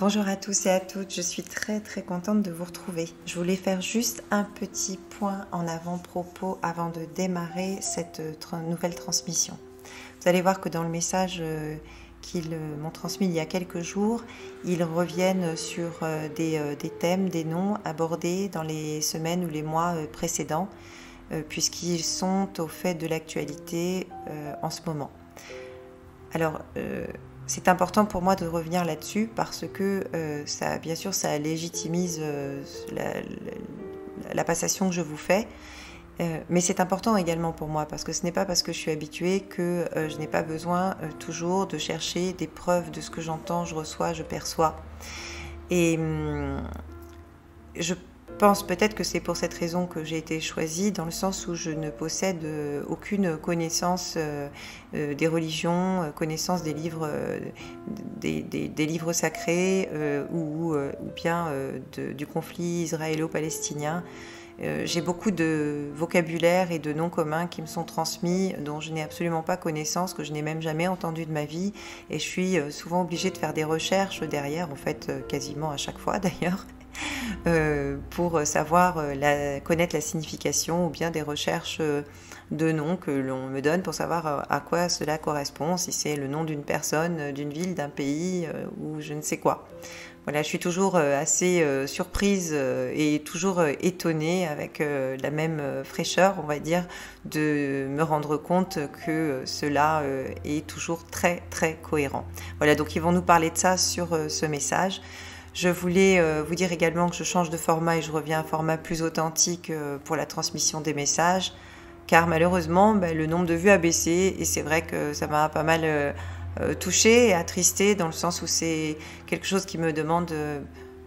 Bonjour à tous et à toutes, je suis très contente de vous retrouver. Je voulais faire juste un petit point en avant-propos avant de démarrer cette nouvelle transmission. Vous allez voir que dans le message qu'ils m'ont transmis il y a quelques jours, ils reviennent sur des thèmes, des noms abordés dans les semaines ou les mois précédents, puisqu'ils sont au fait de l'actualité en ce moment. Alors, c'est important pour moi de revenir là-dessus parce que ça, bien sûr, ça légitimise la passation que je vous fais. Mais c'est important également pour moi parce que ce n'est pas parce que je suis habituée que je n'ai pas besoin toujours de chercher des preuves de ce que j'entends, je reçois, je perçois. Et je pense peut-être que c'est pour cette raison que j'ai été choisie, dans le sens où je ne possède aucune connaissance des religions, connaissance des livres, des livres sacrés ou bien du conflit israélo-palestinien. J'ai beaucoup de vocabulaire et de noms communs qui me sont transmis, dont je n'ai absolument pas connaissance, que je n'ai même jamais entendu de ma vie. Et je suis souvent obligée de faire des recherches derrière, en fait, quasiment à chaque fois d'ailleurs. Pour savoir connaître la signification ou bien des recherches de noms que l'on me donne pour savoir à quoi cela correspond, si c'est le nom d'une personne, d'une ville, d'un pays ou je ne sais quoi. Voilà, je suis toujours assez surprise et toujours étonnée avec la même fraîcheur, on va dire, de me rendre compte que cela est toujours très cohérent. Voilà, donc ils vont nous parler de ça sur ce message. Je voulais vous dire également que je change de format et je reviens à un format plus authentique pour la transmission des messages, car malheureusement, le nombre de vues a baissé et c'est vrai que ça m'a pas mal touchée et attristée dans le sens où c'est quelque chose qui me demande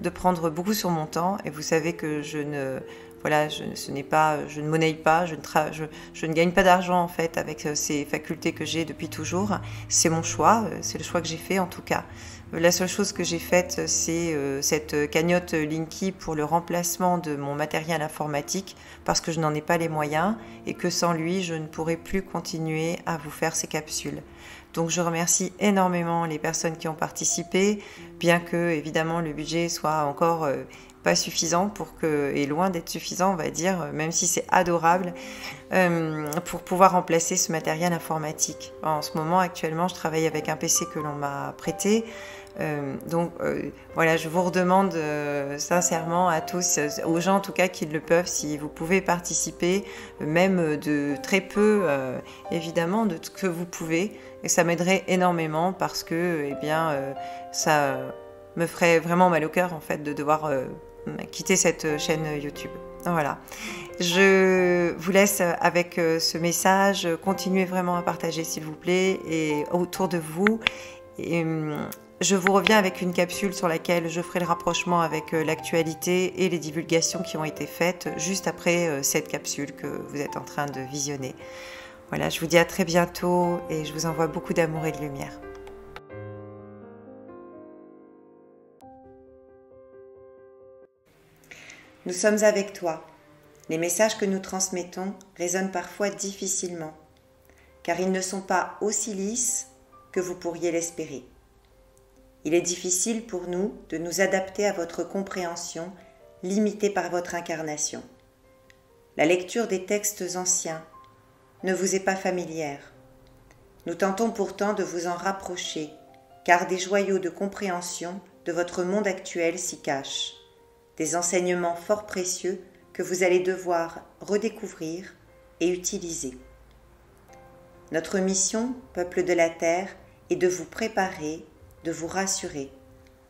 de prendre beaucoup sur mon temps et vous savez que je ne monnaie pas, je ne gagne pas d'argent en fait avec ces facultés que j'ai depuis toujours. C'est mon choix, c'est le choix que j'ai fait en tout cas. La seule chose que j'ai faite, c'est cette cagnotte Linky pour le remplacement de mon matériel informatique parce que je n'en ai pas les moyens et que sans lui, je ne pourrais plus continuer à vous faire ces capsules. Donc je remercie énormément les personnes qui ont participé, bien que évidemment le budget soit encore pas suffisant et loin d'être suffisant, on va dire, même si c'est adorable, pour pouvoir remplacer ce matériel informatique. En ce moment, actuellement, je travaille avec un PC que l'on m'a prêté. Donc voilà, je vous redemande sincèrement à tous, aux gens en tout cas qui le peuvent, si vous pouvez participer, même de très peu, évidemment, de ce que vous pouvez, et ça m'aiderait énormément parce que, ça me ferait vraiment mal au cœur en fait de devoir quitter cette chaîne YouTube. Voilà. Je vous laisse avec ce message. Continuez vraiment à partager s'il vous plaît et autour de vous. Et, je vous reviens avec une capsule sur laquelle je ferai le rapprochement avec l'actualité et les divulgations qui ont été faites juste après cette capsule que vous êtes en train de visionner. Voilà, je vous dis à très bientôt et je vous envoie beaucoup d'amour et de lumière. Nous sommes avec toi. Les messages que nous transmettons résonnent parfois difficilement, car ils ne sont pas aussi lisses que vous pourriez l'espérer. Il est difficile pour nous de nous adapter à votre compréhension, limitée par votre incarnation. La lecture des textes anciens ne vous est pas familière. Nous tentons pourtant de vous en rapprocher, car des joyaux de compréhension de votre monde actuel s'y cachent. Des enseignements fort précieux que vous allez devoir redécouvrir et utiliser. Notre mission, peuple de la Terre, est de vous préparer, de vous rassurer,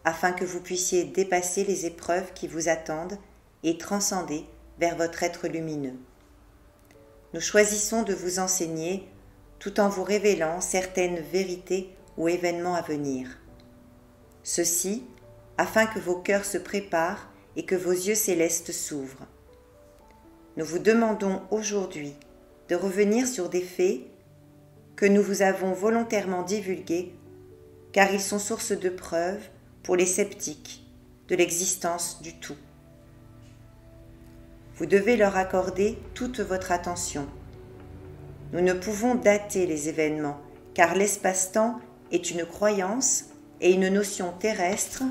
afin que vous puissiez dépasser les épreuves qui vous attendent et transcender vers votre être lumineux. Nous choisissons de vous enseigner tout en vous révélant certaines vérités ou événements à venir. Ceci, afin que vos cœurs se préparent et que vos yeux célestes s'ouvrent. Nous vous demandons aujourd'hui de revenir sur des faits que nous vous avons volontairement divulgués, car ils sont source de preuves pour les sceptiques de l'existence du tout. Vous devez leur accorder toute votre attention. Nous ne pouvons dater les événements, car l'espace-temps est une croyance et une notion terrestre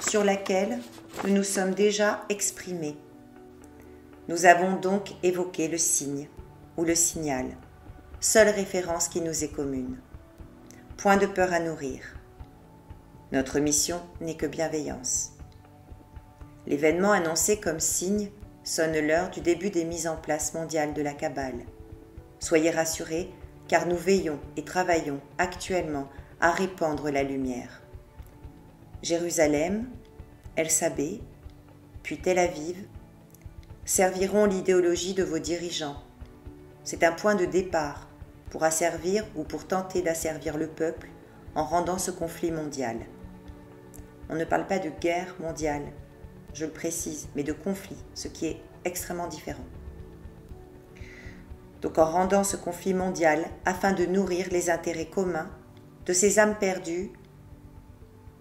sur laquelle nous nous sommes déjà exprimés. Nous avons donc évoqué le signe ou le signal, seule référence qui nous est commune. Point de peur à nourrir. Notre mission n'est que bienveillance. L'événement annoncé comme signe sonne l'heure du début des mises en place mondiales de la Kabbale. Soyez rassurés, car nous veillons et travaillons actuellement à répandre la lumière. Jérusalem, El Sabé, puis Tel Aviv, serviront l'idéologie de vos dirigeants. C'est un point de départ pour asservir ou pour tenter d'asservir le peuple en rendant ce conflit mondial. On ne parle pas de guerre mondiale, je le précise, mais de conflit, ce qui est extrêmement différent. Donc en rendant ce conflit mondial afin de nourrir les intérêts communs de ces âmes perdues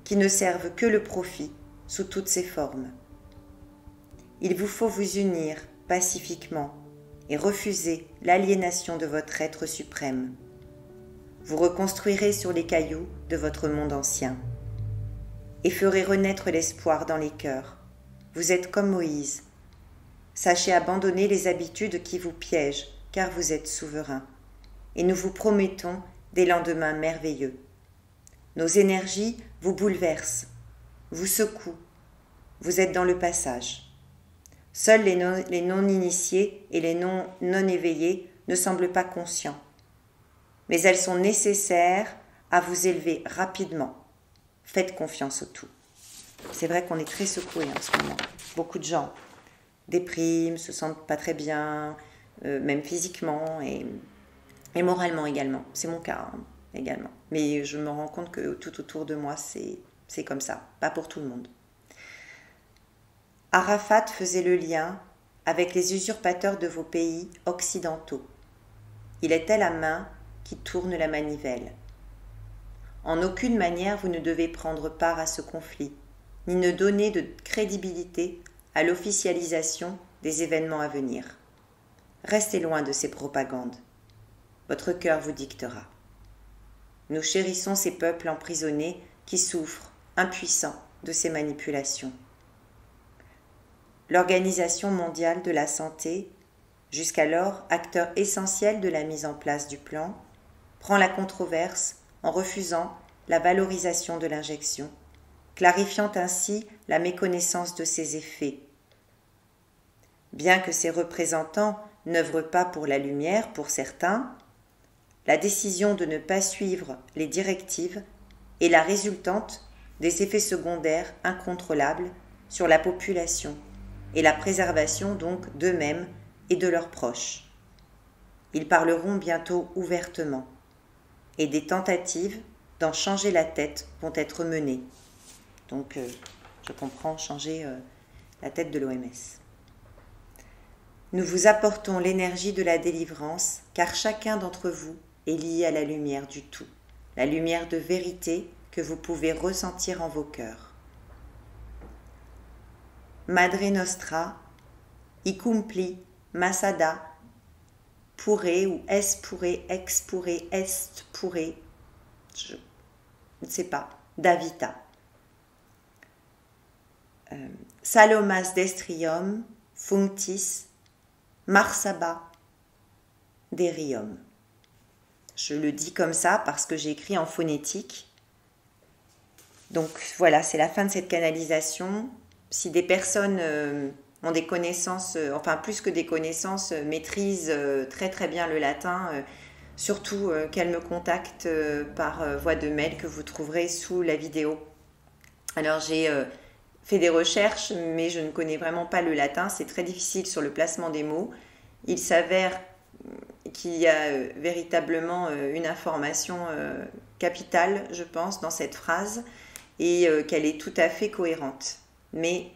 qui ne servent que le profit sous toutes ses formes. Il vous faut vous unir pacifiquement et refuser l'aliénation de votre être suprême. Vous reconstruirez sur les cailloux de votre monde ancien et ferez renaître l'espoir dans les cœurs. Vous êtes comme Moïse. Sachez abandonner les habitudes qui vous piègent, car vous êtes souverain. Et nous vous promettons des lendemains merveilleux. Nos énergies vous bouleversent, vous secouent. Vous êtes dans le passage. Seuls les non-initiés et les non-éveillés ne semblent pas conscients. Mais elles sont nécessaires à vous élever rapidement. Faites confiance au tout. C'est vrai qu'on est très secoués en ce moment. Beaucoup de gens dépriment, se sentent pas très bien, même physiquement et moralement également. C'est mon cas également. Mais je me rends compte que tout autour de moi, c'est comme ça. Pas pour tout le monde. Arafat faisait le lien avec les usurpateurs de vos pays occidentaux. Il était la main qui tourne la manivelle. En aucune manière vous ne devez prendre part à ce conflit, ni ne donner de crédibilité à l'officialisation des événements à venir. Restez loin de ces propagandes. Votre cœur vous dictera. Nous chérissons ces peuples emprisonnés qui souffrent, impuissants, de ces manipulations. L'Organisation mondiale de la santé, jusqu'alors acteur essentiel de la mise en place du plan, prend la controverse en refusant la valorisation de l'injection, clarifiant ainsi la méconnaissance de ses effets. Bien que ses représentants n'œuvrent pas pour la lumière pour certains, la décision de ne pas suivre les directives est la résultante des effets secondaires incontrôlables sur la population et la préservation donc d'eux-mêmes et de leurs proches. Ils parleront bientôt ouvertement, et des tentatives d'en changer la tête vont être menées. Donc, je comprends changer la tête de l'OMS. Nous vous apportons l'énergie de la délivrance, car chacun d'entre vous est lié à la lumière du tout, la lumière de vérité que vous pouvez ressentir en vos cœurs. Madre Nostra, Icumpli, Masada, pourrait ou est pourrait, ex pourrait, est pourrait, je ne sais pas, Davita. Salomas destrium, functis, marsaba, derium. Je le dis comme ça parce que j'ai écrit en phonétique. Donc voilà, c'est la fin de cette canalisation. Si des personnes ont des connaissances, enfin plus que des connaissances, maîtrisent très très bien le latin, surtout qu'elles me contactent par voie de mail que vous trouverez sous la vidéo. Alors j'ai fait des recherches, mais je ne connais vraiment pas le latin, c'est très difficile sur le placement des mots. Il s'avère qu'il y a véritablement une information capitale, je pense, dans cette phrase, et qu'elle est tout à fait cohérente. Mais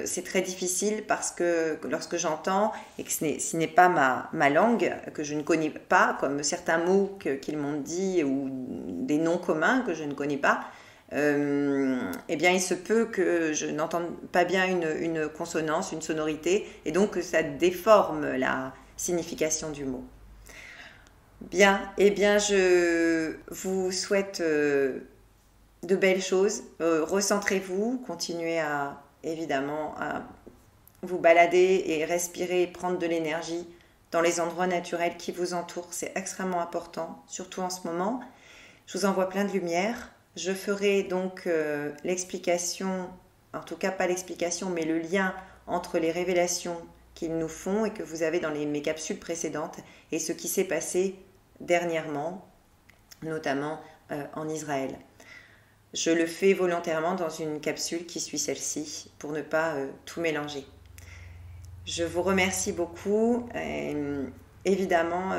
c'est très difficile parce que lorsque j'entends, et que ce n'est pas ma langue, que je ne connais pas, comme certains mots qu'ils m'ont dit, ou des noms communs que je ne connais pas, eh bien il se peut que je n'entende pas bien une consonance, une sonorité, et donc que ça déforme la signification du mot. Bien, eh bien je vous souhaite de belles choses. Recentrez-vous, continuez à, évidemment, à vous balader et respirer, prendre de l'énergie dans les endroits naturels qui vous entourent. C'est extrêmement important, surtout en ce moment. Je vous envoie plein de lumière. Je ferai donc l'explication, en tout cas pas l'explication, mais le lien entre les révélations qu'ils nous font et que vous avez dans mes capsules précédentes et ce qui s'est passé dernièrement, notamment en Israël. Je le fais volontairement dans une capsule qui suit celle-ci pour ne pas tout mélanger. Je vous remercie beaucoup. Évidemment,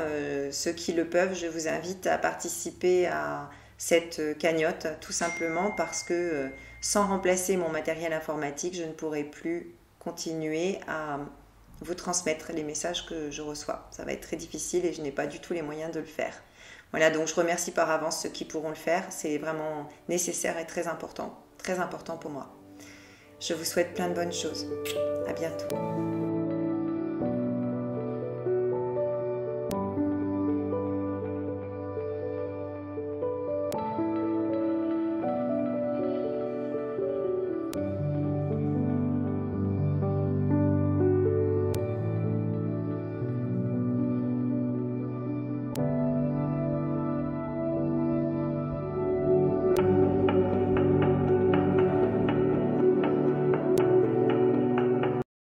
ceux qui le peuvent, je vous invite à participer à cette cagnotte, tout simplement parce que sans remplacer mon matériel informatique, je ne pourrai plus continuer à vous transmettre les messages que je reçois. Ça va être très difficile et je n'ai pas du tout les moyens de le faire. Voilà, donc je remercie par avance ceux qui pourront le faire. C'est vraiment nécessaire et très important pour moi. Je vous souhaite plein de bonnes choses. À bientôt.